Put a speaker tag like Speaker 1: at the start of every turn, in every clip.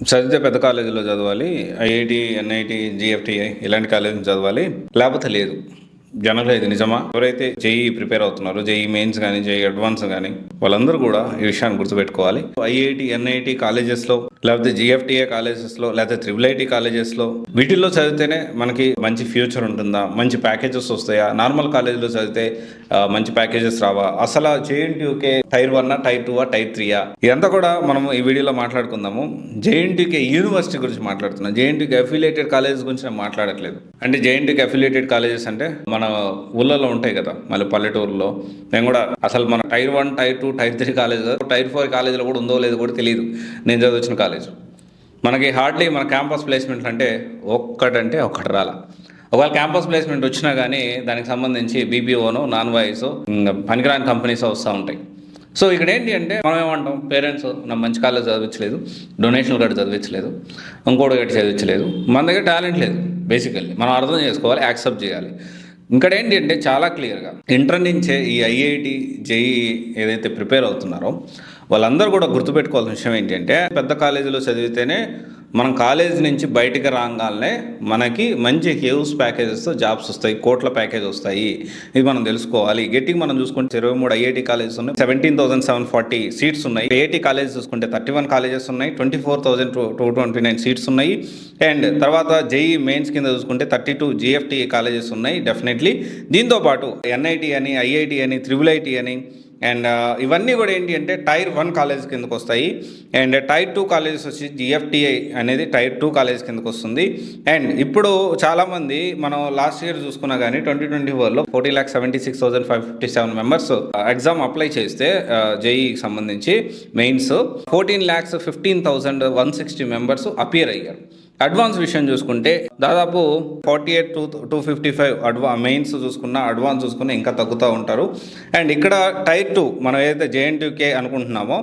Speaker 1: చదివితే పెద్ద కాలేజీలో చదవాలి. ఐఐటి, ఎన్ఐటి, జిఎఫ్టిఐ ఇలాంటి కాలేజీలో చదవాలి. లేకపోతే లేదు. జనరల్గా ఇది నిజమా? ఎవరైతే జేఈ ప్రిపేర్ అవుతున్నారో, జేఈ మెయిన్స్ కానీ, జేఈ అడ్వాన్స్ కానీ, వాళ్ళందరూ కూడా ఈ విషయాన్ని గుర్తుపెట్టుకోవాలి. ఐఐటి, ఎన్ఐటి కాలేజెస్లో, లేకపోతే జిఎఫ్టిఏ కాలేజెస్లో, లేకపోతే ట్రిపుల్ ఐటీ కాలేజెస్లో వీటిల్లో చదివితేనే మనకి మంచి ఫ్యూచర్ ఉంటుందా, మంచి ప్యాకేజెస్ వస్తాయా? నార్మల్ కాలేజీలో చదివితే మంచి ప్యాకేజెస్ రావా? అసలు జేఎన్టీయూకే టైర్ 1, టైర్ 2, టైర్ 3 ఇదంతా కూడా మనం ఈ వీడియోలో మాట్లాడుకుందాము. జేఎన్టీయూకే యూనివర్సిటీ గురించి మాట్లాడుతున్నాం. జేఎన్టీయూకి అఫిలియేటెడ్ కాలేజెస్ గురించి నేను మాట్లాడట్లేదు. అంటే జేఎన్టీయూకి అఫిలియేటెడ్ కాలేజెస్ అంటే మన ఊళ్ళలో ఉంటాయి కదా, మళ్ళీ పల్లెటూరులో. నేను కూడా అసలు మన tier 1, tier 2, tier 3 college, tier 4 కాలేజీలో కూడా ఉందో లేదో కూడా తెలియదు నేను చదివించిన కాలేజ్. మనకి హార్డ్లీ మన క్యాంపస్ ప్లేస్మెంట్ అంటే ఒక్కటి రాలా. ఒకవేళ క్యాంపస్ ప్లేస్మెంట్ వచ్చినా కానీ దానికి సంబంధించి బీపీఓనో, నాన్ వాయిస్, పనికిరాని కంపెనీస్ వస్తూ ఉంటాయి. సో ఇక్కడ ఏంటి అంటే మనం ఏమంటాం, పేరెంట్స్ నా మంచి కాలేజ్ చదివించలేదు, డొనేషన్లు గట్టి చదివించలేదు, ఇంకోటి గట్టి చదివించలేదు, మన దగ్గర టాలెంట్ లేదు. బేసికల్లీ మనం అర్థం చేసుకోవాలి, యాక్సెప్ట్ చేయాలి. ఇక్కడ ఏంటి అంటే చాలా క్లియర్గా ఇంటర్ నుంచే ఈ ఐఐటి, జేఈ ఏదైతే ప్రిపేర్ అవుతున్నారో వాళ్ళందరూ కూడా గుర్తుపెట్టుకోవాల్సిన విషయం ఏంటంటే, పెద్ద కాలేజీలో చదివితేనే మనం కాలేజ్ నుంచి బయటకు రాగానే మనకి మంచి హ్యూజ్ ప్యాకేజెస్తో జాబ్స్ వస్తాయి, కోట్ల ప్యాకేజ్ వస్తాయి. ఇది మనం తెలుసుకోవాలి. గట్టిగా మనం చూసుకుంటే 23 ఐఐటి కాలేజెస్ ఉన్నాయి, 17,740 సీట్స్ ఉన్నాయి. ఐఐటి కాలేజెస్ చూసుకుంటే 31 కాలేజెస్ ఉన్నాయి, 24,229 సీట్స్ ఉన్నాయి. అండ్ తర్వాత జేఈ మెయిన్స్ కింద చూసుకుంటే 32 జిఎఫ్టీ కాలేజెస్ ఉన్నాయి డెఫినెట్లీ. దీంతోపాటు ఎన్ఐటి అని, ఐఐటి అని, ట్రిపుల్ ఐటీ అని, అండ్ ఇవన్నీ కూడా ఏంటి అంటే టైర్ 1 కాలేజ్ కిందకు వస్తాయి. అండ్ టైర్ 2 కాలేజెస్ వచ్చి జిఎఫ్టిఐ అనేది టైర్ 2 కాలేజ్ కిందకు వస్తుంది. అండ్ ఇప్పుడు చాలామంది మనం లాస్ట్ ఇయర్ చూసుకున్నా కానీ 2024లో 40,76,557 మెంబర్స్ ఎగ్జామ్ అప్లై చేస్తే జేఈకి సంబంధించి మెయిన్స్ 14,15,160 మెంబర్స్ అపియర్ అయ్యారు. అడ్వాన్స్ విషయం చూసుకుంటే దాదాపు 48,255 మెయిన్స్ చూసుకున్నా, అడ్వాన్స్ చూసుకున్నా ఇంకా తగ్గుతూ ఉంటారు. అండ్ ఇక్కడ టైర్ 2 మనం ఏదైతే జేఎన్టీయూకే అనుకుంటున్నామో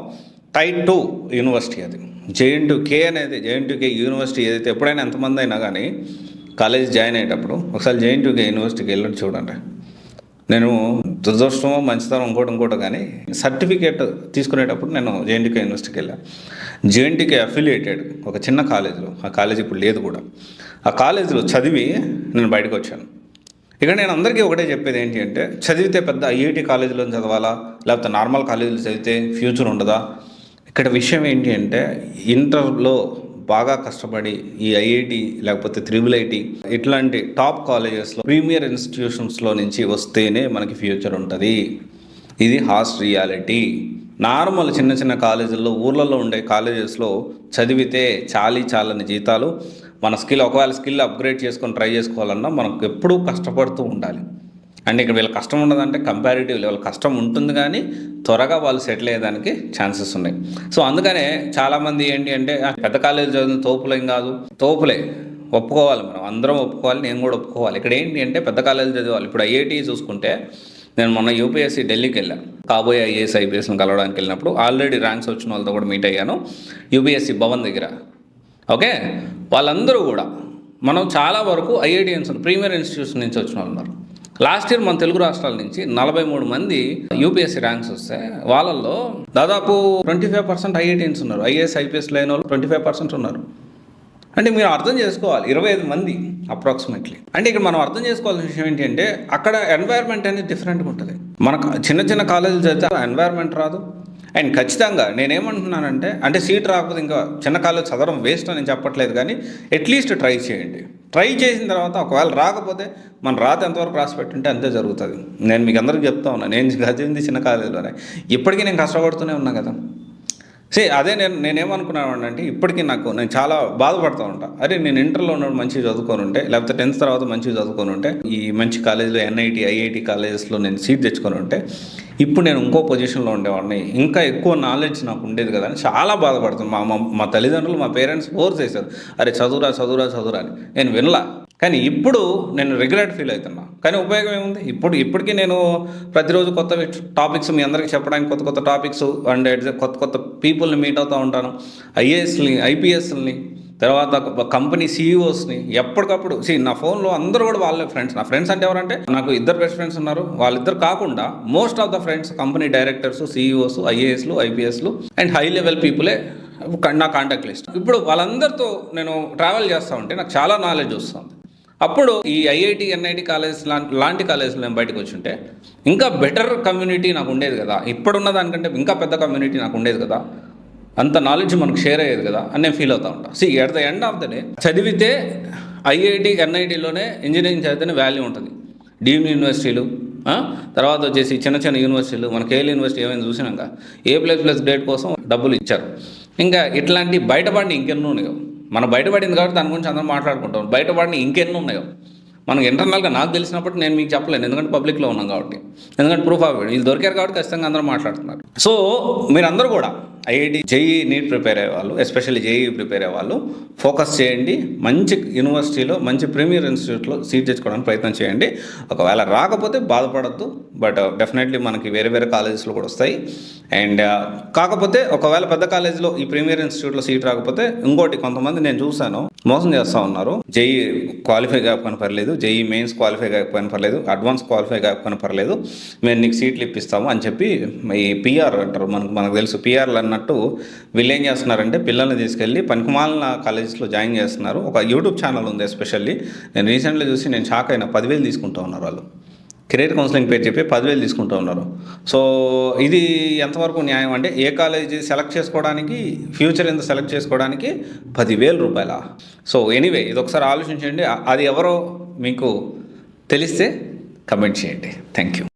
Speaker 1: టైర్ 2 యూనివర్సిటీ అది. జేఎన్టీయూకే అనేది, జేఎన్టీయూకే యూనివర్సిటీ ఏదైతే, ఎప్పుడైనా ఎంతమంది అయినా కానీ కాలేజ్ జాయిన్ అయ్యేటప్పుడు ఒకసారి జేఎన్టీయూకే యూనివర్సిటీకి వెళ్ళి చూడండి. నేను దురదృష్టమో మంచితనం ఇంకోటి కానీ సర్టిఫికేట్ తీసుకునేటప్పుడు నేను జేఎన్టీయూకే యూనివర్సిటీకి వెళ్ళాను. జేఎన్టీయూకే అఫిలియేటెడ్ ఒక చిన్న కాలేజీలో, ఆ కాలేజ్ ఇప్పుడు లేదు కూడా, ఆ కాలేజీలో చదివి నేను బయటకు వచ్చాను. ఇక నేను అందరికీ ఒకటే చెప్పేది ఏంటి అంటే, చదివితే పెద్ద ఐఐటి కాలేజీలో చదవాలా, లేకపోతే నార్మల్ కాలేజీలో చదివితే ఫ్యూచర్ ఉండదా? ఇక్కడ విషయం ఏంటి అంటే, ఇంటర్లో బాగా కష్టపడి ఈ ఐఐటి లేకపోతే ట్రిపుల్ ఐటీ ఇట్లాంటి టాప్ కాలేజెస్లో, ప్రీమియర్ ఇన్స్టిట్యూషన్స్లో నుంచి వస్తేనే మనకి ఫ్యూచర్ ఉంటుంది. ఇది హార్ష్ రియాలిటీ. నార్మల్ చిన్న కాలేజీల్లో, ఊర్లలో ఉండే కాలేజెస్లో చదివితే చాలని జీతాలు. మన ఒకవేళ స్కిల్ అప్గ్రేడ్ చేసుకొని ట్రై చేసుకోవాలన్నా మనకు ఎప్పుడూ కష్టపడుతూ ఉండాలి. అండ్ ఇక్కడ వీళ్ళ కష్టం ఉండదంటే కంపారిటివ్ లెవెల్ కష్టం ఉంటుంది, కానీ త్వరగా వాళ్ళు సెటిల్ అయ్యేదానికి ఛాన్సెస్ ఉన్నాయి. సో అందుకనే చాలామంది ఏంటి అంటే పెద్ద కాలేజీ చదివిన తోపులేం కాదు, తోపులే ఒప్పుకోవాలి, మనం అందరం ఒప్పుకోవాలి, నేను కూడా ఒప్పుకోవాలి. ఇక్కడ ఏంటి అంటే పెద్ద కాలేజీ చదివాలి. ఇప్పుడు ఐఐటి చూసుకుంటే నేను మొన్న యూపీఎస్సీ ఢిల్లీకి వెళ్ళాను, కాబోయే ఐఏఎస్ ఐపీఎస్ని కలవడానికి వెళ్ళినప్పుడు ఆల్రెడీ ర్యాంక్స్ వచ్చిన వాళ్ళతో కూడా మీట్ అయ్యాను యూపీఎస్సీ భవన్ దగ్గర. ఓకే, వాళ్ళందరూ కూడా మనం చాలా వరకు ఐఐటిఎన్స్ ప్రీమియర్ ఇన్స్టిట్యూషన్ నుంచి వచ్చిన వాళ్ళు ఉన్నారు. లాస్ట్ ఇయర్ మన తెలుగు రాష్ట్రాల నుంచి 43 మంది యూపీఎస్సీ ర్యాంక్స్ వస్తే వాళ్ళల్లో దాదాపు 25% ఐఐటిఎన్స్ ఉన్నారు. ఐఏఎస్ ఐపీఎస్ లేని వాళ్ళు 25% ఉన్నారు. అంటే మీరు అర్థం చేసుకోవాలి, 25 మంది అప్రాక్సిమేట్లీ. అంటే ఇక్కడ మనం అర్థం చేసుకోవాల్సిన విషయం ఏంటి అంటే అక్కడ ఎన్వైర్న్మెంట్ అనేది డిఫరెంట్గా ఉంటుంది. మనకు చిన్న కాలేజీలు చదివితే ఎన్వైర్న్మెంట్ రాదు. అండ్ ఖచ్చితంగా నేనేమంటున్నానంటే, అంటే సీట్ రాకపోతే ఇంకా చిన్న కాలేజ్ చదవడం వేస్ట్ అని నేను చెప్పట్లేదు, కానీ అట్లీస్ట్ ట్రై చేయండి. ట్రై చేసిన తర్వాత ఒకవేళ రాకపోతే మన రాత ఎంతవరకు రాసి పెట్టుంటే అంతే జరుగుతుంది. నేను మీకు అందరికీ చెప్తా ఉన్నాను, నేను చదివింది చిన్న కాలేజీలోనే, ఇప్పటికీ నేను కష్టపడుతూనే ఉన్నా కదా. అదే నేనేమనుకున్నాను అంటే, ఇప్పటికీ నేను చాలా బాధపడుతూ ఉంటాను. అరే నేను ఇంటర్లో ఉన్నప్పుడు మంచిగా చదువుకొని ఉంటే, లేకపోతే 10th తర్వాత మంచిగా చదువుకొని ఉంటే, ఈ మంచి కాలేజీలో ఎన్ఐటి, ఐఐటి కాలేజెస్లో నేను సీట్ తెచ్చుకొని ఉంటే ఇప్పుడు నేను ఇంకో పొజిషన్లో ఉండేవాడిని, ఇంకా ఎక్కువ నాలెడ్జ్ నాకు ఉండేది కదా అని చాలా బాధపడుతున్నాను. మా తల్లిదండ్రులు, మా పేరెంట్స్ ఫోర్స్ చేశారు, అరే చదువురా అని. నేను వినలా, కానీ ఇప్పుడు నేను రిగ్రెట్ ఫీల్ అవుతున్నా. కానీ ఉపయోగం ఏముంది? ఇప్పటికీ నేను ప్రతిరోజు కొత్త టాపిక్స్ మీ అందరికీ చెప్పడానికి, కొత్త టాపిక్స్ అండ్ కొత్త పీపుల్ని మీట్ అవుతూ ఉంటాను. ఐఏఎస్ని, ఐపీఎస్ని, తర్వాత కంపెనీ సీఈఓస్ని ఎప్పటికప్పుడు. నా ఫోన్లో అందరూ కూడా వాళ్ళే ఫ్రెండ్స్. నా ఫ్రెండ్స్ అంటే ఎవరంటే నాకు 2 బెస్ట్ ఫ్రెండ్స్ ఉన్నారు. వాళ్ళిద్దరు కాకుండా most of the friends company directors, CEOs, ఐఏఎస్లు, ఐపీఎస్లు అండ్ హై లెవెల్ పీపులే నా కాంటాక్ట్ లిస్ట్. ఇప్పుడు వాళ్ళందరితో నేను ట్రావెల్ చేస్తూ ఉంటే నాకు చాలా నాలెడ్జ్ వస్తుంది. అప్పుడు ఈ ఐఐటి ఎన్ఐటి కాలేజ్ లాంటి కాలేజీలో నేను బయటకు వచ్చి ఉంటే ఇంకా బెటర్ కమ్యూనిటీ నాకు ఉండేది కదా, ఇప్పుడున్న దానికంటే ఇంకా పెద్ద కమ్యూనిటీ నాకు ఉండేది కదా, అంత నాలెడ్జ్ మనకు షేర్ అయ్యేది కదా అని నేను ఫీల్ అవుతూ ఉంటాను. At the end of the day చదివితే ఐఐటి ఎన్ఐటీలోనే ఇంజనీరింగ్ చదివితేనే వాల్యూ ఉంటుంది. డీమ్డ్ యూనివర్సిటీలు, తర్వాత వచ్చేసి చిన్న చిన్న యూనివర్సిటీలు, మన కేఎల్ యూనివర్సిటీ ఏమైనా చూసినాక A++ గ్రేడ్ కోసం డబ్బులు ఇచ్చారు. ఇంకా ఇట్లాంటి బయటపడిన ఇంకెన్నో ఉన్నాయో, మనం బయటపడింది కాబట్టి దాని గురించి అందరం మాట్లాడుకుంటాం. బయటపడిన ఇంకెన్నో ఉన్నాయో మనకు ఇంటర్నల్గా నాకు తెలిసినప్పుడు నేను మీకు చెప్పలేను, ఎందుకంటే పబ్లిక్లో ఉన్నాం కాబట్టి, ఎందుకంటే ప్రూఫ్ ఆఫ్ వీళ్ళు దొరికారు కాబట్టి ఖచ్చితంగా అందరూ మాట్లాడుతున్నారు. సో మీరందరూ కూడా ఐఐటి జేఈ నీట్ ప్రిపేర్ అయ్యేవాళ్ళు, ఎస్పెషల్లీ జేఈ ప్రిపేర్ అయ్యేవాళ్ళు ఫోకస్ చేయండి. మంచి యూనివర్సిటీలో మంచి ప్రీమియర్ ఇన్స్టిట్యూట్లో సీట్ తెచ్చుకోవడానికి ప్రయత్నం చేయండి. ఒకవేళ రాకపోతే బాధపడద్దు, బట్ డెఫినెట్లీ మనకి వేరే వేరే కాలేజెస్లో కూడా వస్తాయి. అండ్ కాకపోతే ఒకవేళ పెద్ద కాలేజీలో ఈ ప్రీమియర్ ఇన్స్టిట్యూట్లో సీట్ రాకపోతే ఇంకోటి కొంతమంది నేను చూశాను మోసం చేస్తూ ఉన్నారు. జేఈ క్వాలిఫై కాకపోయినా పర్లేదు, జేఈ మెయిన్స్ క్వాలిఫై కాకపోయినా పర్లేదు, అడ్వాన్స్ క్వాలిఫై కాకపోయినా పర్లేదు, మేము నీకు సీట్లు ఇప్పిస్తాము అని చెప్పి ఈ పిఆర్ అంటారు, మనకు తెలుసు పిఆర్లు అన్నట్టు వీళ్ళు ఏం చేస్తున్నారంటే పిల్లల్ని తీసుకెళ్ళి పనికిమాలిన కాలేజెస్లో జాయిన్ చేస్తున్నారు. ఒక యూట్యూబ్ ఛానల్ ఉంది ఎస్పెషల్లీ, నేను రీసెంట్లీ చూసి నేను షాక్ అయినా. 10,000 తీసుకుంటూ ఉన్నారు వాళ్ళు, కెరీర్ కౌన్సిలింగ్ పేరు చెప్పి 10,000 తీసుకుంటూ ఉన్నారు. సో ఇది ఎంతవరకు న్యాయం అంటే ఏ కాలేజీ సెలెక్ట్ చేసుకోవడానికి, ఫ్యూచర్ ఎంత సెలెక్ట్ చేసుకోవడానికి 10,000 రూపాయల. సో ఎనీవే ఇది ఒకసారి ఆలోచించండి. అది ఎవరో మీకు తెలిస్తే కమెంట్ చేయండి. Thank you.